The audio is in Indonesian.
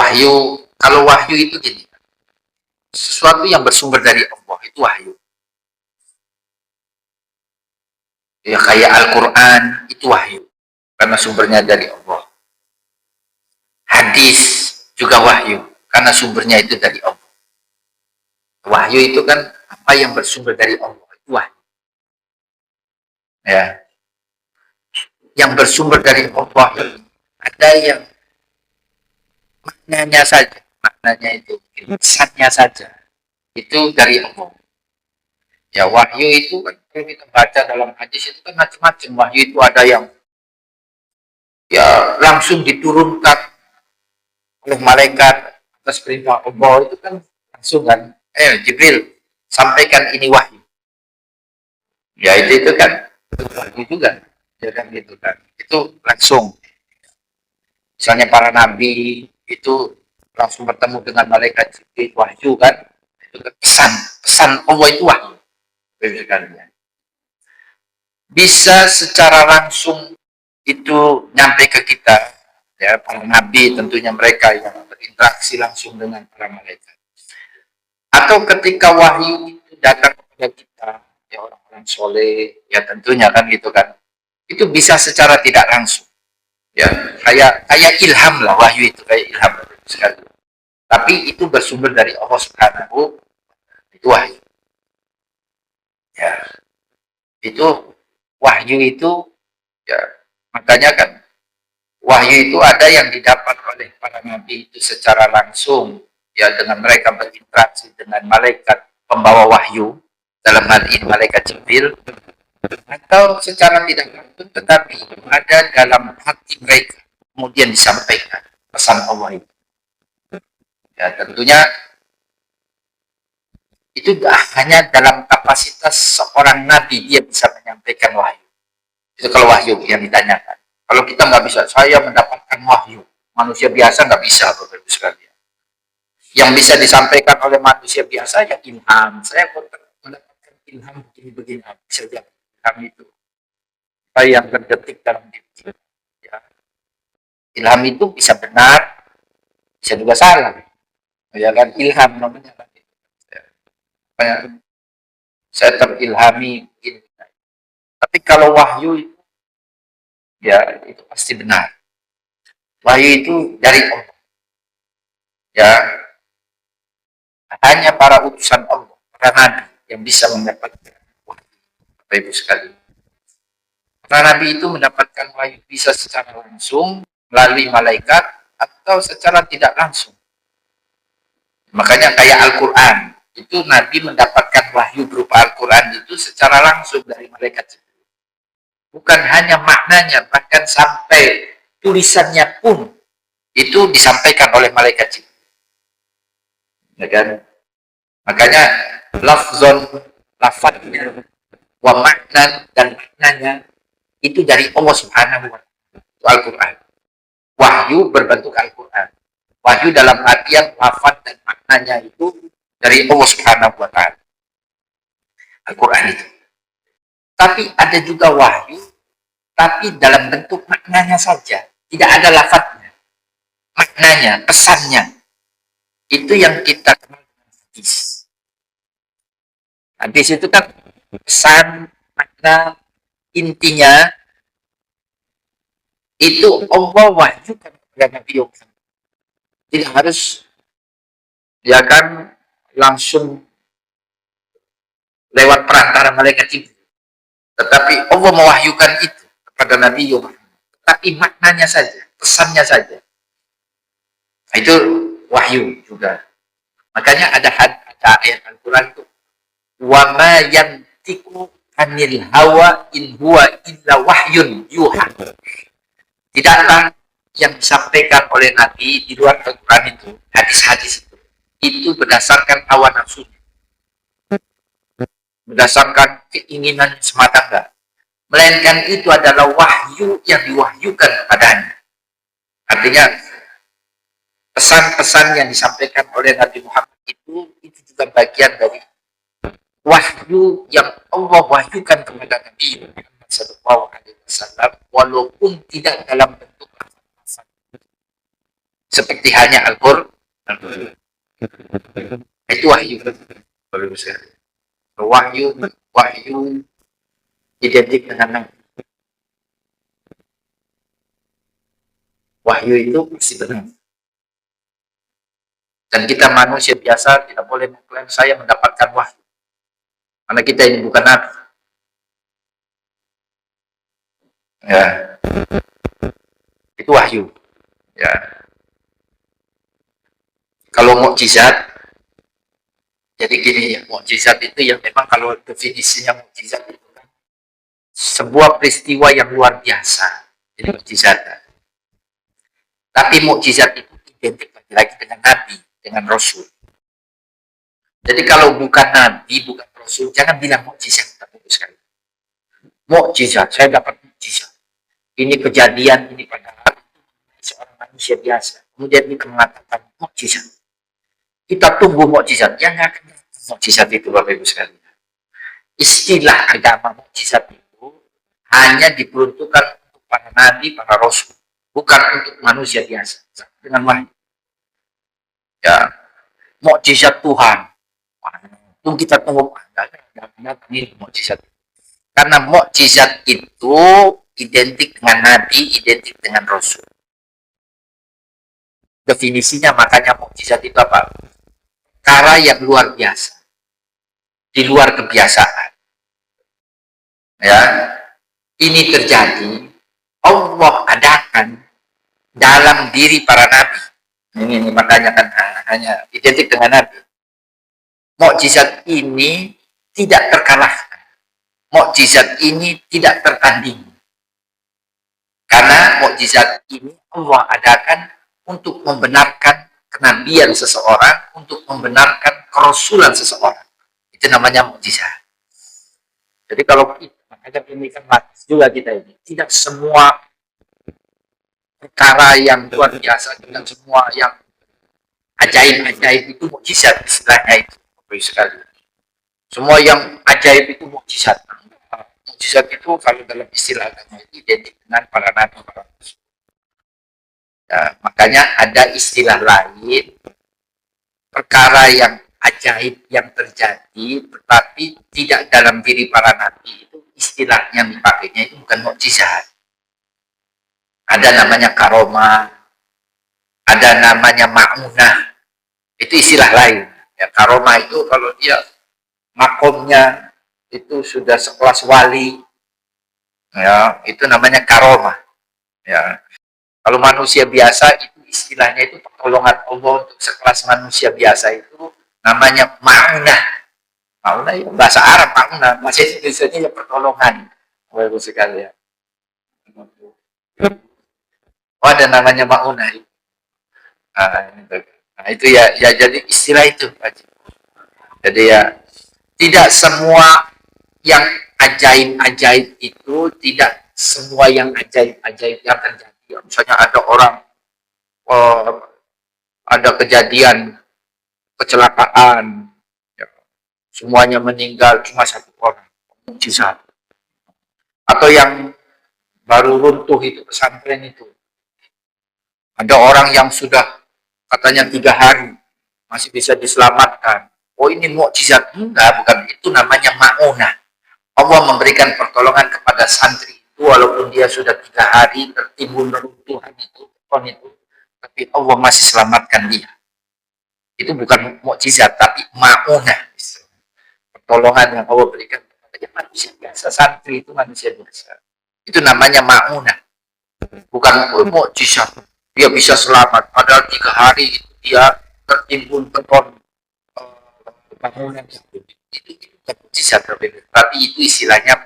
Wahyu, kalau wahyu itu gini, sesuatu yang bersumber dari Allah itu wahyu. Ya kayak Al-Quran itu wahyu, karena sumbernya dari Allah. Hadis juga wahyu, karena sumbernya itu dari Allah. Wahyu itu kan apa yang bersumber dari Allah, itu wahyu. Ya. Yang bersumber dari Allah, ada yang maknanya saja, maknanya itu, kesannya saja, itu dari Allah. Ya, wahyu itu kan kalau kita baca dalam hadis itu kan macam-macam. Wahyu itu ada yang ya langsung diturunkan oleh malaikat atas perintah Allah, itu kan langsung kan, Jibril sampaikan ini wahyu. Ya itu kan wahyu juga, ya kan gitu kan. Itu langsung. Misalnya para nabi itu langsung bertemu dengan malaikat Jibril, wahyu kan. Itu kan pesan Allah itu wahyu. Bisa secara langsung itu nyampe ke kita, ya para nabi tentunya mereka yang berinteraksi langsung dengan para malaikat. Atau ketika wahyu itu datang kepada kita, ya orang-orang soleh, ya tentunya kan gitu kan, itu bisa secara tidak langsung, ya kayak ilham lah, wahyu itu kayak ilham sekali. Tapi itu bersumber dari Allah Subhanahu, itu wahyu. Ya, itu wahyu itu, ya makanya kan wahyu itu ada yang didapat oleh para nabi itu secara langsung, ya dengan mereka berinteraksi dengan malaikat pembawa wahyu, dalam hal ini malaikat Jibril, atau secara tidak langsung tetapi ada dalam hati mereka kemudian disampaikan pesan Allah itu. Ya tentunya itu hanya dalam kapasitas seorang nabi dia bisa menyampaikan wahyu. Itu kalau wahyu yang ditanyakan. Kalau kita nggak bisa, saya mendapatkan wahyu. Manusia biasa nggak bisa, Bapak Ibu sekalian. Yang bisa disampaikan oleh manusia biasa ya ilham. Saya mendapatkan ilham begini-begini. Bisa jadi ilham itu apa yang terdetik dalam diri. Ya. Ilham itu bisa benar, bisa juga salah. Ya kan ilham namanya. Saya terilhami begini. Tapi kalau wahyu itu, ya itu pasti benar. Wahyu itu dari Allah. Ya, hanya para utusan Allah, para nabi yang bisa mendapatkan wahyu. Bapak Ibu sekalian. Para nabi itu mendapatkan wahyu bisa secara langsung melalui malaikat atau secara tidak langsung. Makanya kayak Al-Quran, itu nabi mendapatkan wahyu berupa Al-Quran itu secara langsung dari malaikat Jibril. Bukan hanya maknanya, bahkan sampai tulisannya pun itu disampaikan oleh malaikat Jibril. Ya kan? Makanya lafzon, lafadznya, wa maknan dan maknanya itu dari Allah Subhanahu wa Ta'ala. Al-Quran. Wahyu berbentuk Al-Quran. Wahyu dalam artian lafaz dan maknanya itu dari Allah Subhanahu wa Ta'ala. Al-Quran itu. Tapi ada juga wahyu, tapi dalam bentuk maknanya saja. Tidak ada lafadznya. Maknanya, pesannya. Itu yang kita kenal dengan hadis. Hadis itu kan pesan, makna, intinya itu Allah wahyukan kepada Nabi Muhammad. Tidak harus ya kan langsung lewat perantara malaikat Jibril. Tetapi Allah mewahyukan itu kepada Nabi Muhammad. Tapi maknanya saja, pesannya saja. Itu wahyu juga. Makanya ada ayat Al-Quran itu, wa ma yantiqu anil hawa in huwa illa wahyun yuha. Tidaklah yang disampaikan oleh Nabi di luar Al-Quran itu, hadis-hadis itu berdasarkan hawa nafsunya, berdasarkan keinginan semata enggak, melainkan itu adalah wahyu yang diwahyukan kepadanya. Artinya pesan-pesan yang disampaikan oleh Nabi Muhammad itu juga bagian dari wahyu yang Allah wahyukan kepada Nabi Muhammad SAW, walaupun tidak dalam bentuk seperti halnya Al-Qur'an. Itu wahyu. Wahyu identik dengan nabi. Wahyu itu pasti benar. Dan kita manusia biasa tidak boleh mengklaim saya mendapatkan wahyu. Karena kita ini bukan nabi. Ya. Itu wahyu. Ya. Kalau mukjizat, jadi gini ya, mukjizat itu yang memang kalau definisinya mukjizat itu kan sebuah peristiwa yang luar biasa. Jadi mukjizat. Tapi mukjizat itu identik lagi dengan nabi, dengan rasul. Jadi kalau bukan nabi, bukan rasul, jangan bilang mukjizat. Mukjizat, saya dapat mukjizat. Ini kejadian, ini pada seorang manusia biasa. Kemudian dia mengatakan mukjizat. Kita tunggu mukjizat, yang nggak akan mukjizat itu, Bapak Ibu sekalian. Istilah agama mukjizat itu hanya diperuntukkan untuk para nabi, para rasul, bukan untuk manusia biasa. Dengan wahyu. Ya, mukjizat Tuhan. Tunggu kita tunggu, ini mukjizat. Karena mukjizat itu identik dengan nabi, identik dengan rasul. Definisinya makanya mukjizat itu apa? Perkara yang luar biasa, di luar kebiasaan. Ya, ini terjadi, Allah adakan dalam diri para nabi. Ini makanya kan hanya identik dengan nabi. Mukjizat ini tidak terkalahkan. Mukjizat ini tidak tertanding. Karena mukjizat ini Allah adakan untuk membenarkan kenabian seseorang, untuk membenarkan kerasulan seseorang. Itu namanya mukjizat. Jadi kalau kita, makanya ini kan juga kita ini, tidak semua perkara yang luar biasa, tidak semua yang ajaib-ajaib itu mukjizat, istilahnya itu. Sekali. Semua yang ajaib itu mukjizat. Mukjizat itu kalau dalam istilah agama itu identik dengan para nabi, para rasul. Ya, makanya ada istilah lain, perkara yang ajaib yang terjadi tetapi tidak dalam diri para nabi, itu istilah yang dipakainya itu bukan mukjizat. Ada namanya karomah, ada namanya ma'unah, itu istilah lain. Ya, karomah itu kalau dia makomnya itu sudah sekelas wali, ya itu namanya karomah. Ya, kalau manusia biasa itu istilahnya itu pertolongan Allah untuk sekelas manusia biasa itu namanya ma'unah. Ma'unah ya bahasa Arab, ma'unah, bahasa Indonesia ya pertolongan. Bapak sekalian. Oh, ada namanya ma'unah. Nah, itu ya jadi istilah itu. Jadi ya tidak semua yang ajaib-ajaib itu, tidak semua yang ajaib-ajaib yang terjadi. Misalnya ada orang, ada kejadian kecelakaan, ya, semuanya meninggal, cuma satu orang, mukjizat. Atau yang baru runtuh itu pesantren itu, ada orang yang sudah katanya 3 hari masih bisa diselamatkan. Oh ini mukjizat? Enggak, bukan, itu namanya ma'unah. Allah memberikan pertolongan kepada santri itu walaupun dia sudah 3 hari tertimbun reruntuhan itu, tapi Allah masih selamatkan dia. Itu bukan mukjizat, tapi ma'unah. Pertolongan yang Allah berikan kepada manusia biasa. Santri itu manusia biasa. Itu namanya ma'unah. Bukan mukjizat. Dia bisa selamat. Padahal 3 hari itu dia tertimbun beton bangunan. Itu bukan mukjizat. Tapi itu istilahnya